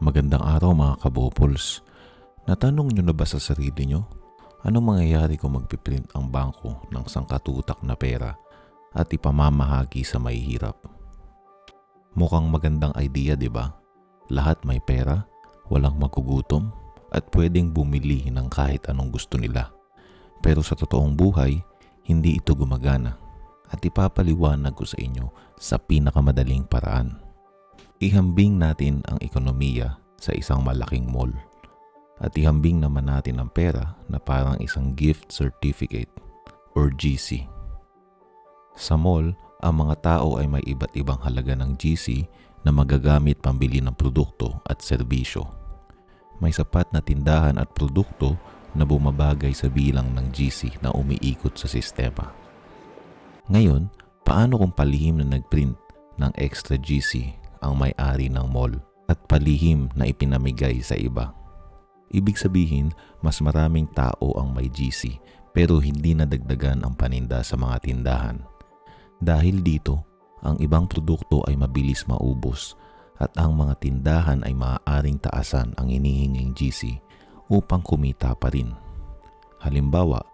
Magandang araw mga kabopols. Natanong nyo na ba sa sarili nyo? Anong mangyayari kung magpiprint ang bangko ng sangkatutak na pera at ipamamahagi sa mahihirap? Mukhang magandang idea, di ba? Lahat may pera, walang magugutom, at pwedeng bumili ng kahit anong gusto nila. Pero sa totoong buhay, hindi ito gumagana. At ipapaliwanag ko sa inyo sa pinakamadaling paraan. Ihambing natin ang ekonomiya sa isang malaking mall at ihambing naman natin ang pera na parang isang gift certificate or GC. Sa mall, ang mga tao ay may iba't ibang halaga ng GC na magagamit pambili ng produkto at serbisyo. May sapat na tindahan at produkto na bumabagay sa bilang ng GC na umiikot sa sistema. Ngayon, paano kung palihim na nagprint ng extra GC ang may-ari ng mall at palihim na ipinamigay sa iba? Ibig sabihin, mas maraming tao ang may GC pero hindi nadagdagan ang paninda sa mga tindahan. Dahil dito, ang ibang produkto ay mabilis maubos at ang mga tindahan ay maaaring taasan ang hinihinging GC upang kumita pa rin. Halimbawa,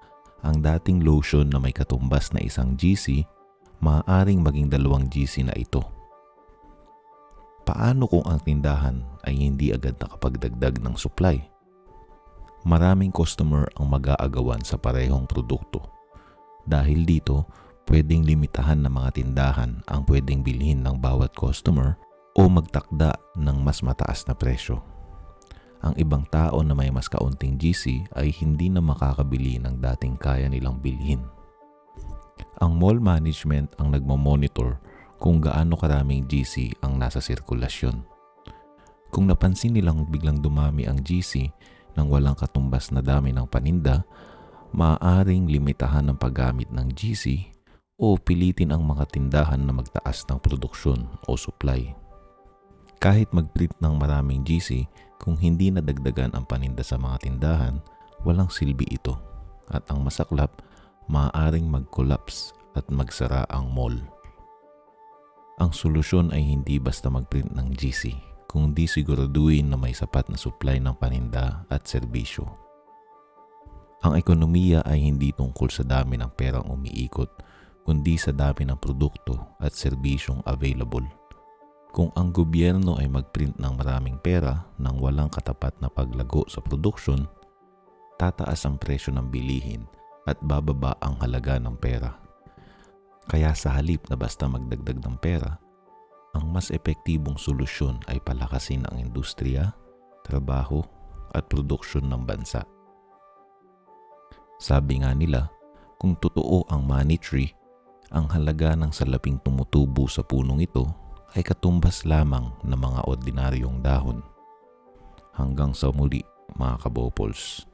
ang dating lotion na may katumbas na isang GC, maaaring maging 2 GC na ito. Paano kung ang tindahan ay hindi agad nakapagdagdag ng supply? Maraming customer ang mag-aagawan sa parehong produkto. Dahil dito, pwedeng limitahan ng mga tindahan ang pwedeng bilhin ng bawat customer o magtakda ng mas mataas na presyo. Ang ibang tao na may mas kaunting GC ay hindi na makakabili ng dating kaya nilang bilhin. Ang mall management ang nagmamonitor kung gaano karaming GC ang nasa sirkulasyon. Kung napansin nilang biglang dumami ang GC nang walang katumbas na dami ng paninda, maaaring limitahan ang paggamit ng GC o pilitin ang mga tindahan na magtaas ng produksyon o supply. Kahit magprint ng maraming GC, kung hindi nadagdagan ang paninda sa mga tindahan, walang silbi ito. At ang masaklap, maaaring mag-collapse at magsara ang mall. Ang solusyon ay hindi basta magprint ng GC, kundi siguraduhin na may sapat na supply ng paninda at serbisyo. Ang ekonomiya ay hindi tungkol sa dami ng perang umiikot, kundi sa dami ng produkto at serbisyong available. Kung ang gobyerno ay magprint ng maraming pera nang walang katapat na paglago sa produksyon, tataas ang presyo ng bilihin at bababa ang halaga ng pera. Kaya sa halip na basta magdagdag ng pera, ang mas epektibong solusyon ay palakasin ang industriya, trabaho at produksyon ng bansa. Sabi nga nila, kung totoo ang money tree, ang halaga ng salaping tumutubo sa punong ito ay katumbas lamang ng mga ordinaryong dahon. Hanggang sa muli, mga kabopols.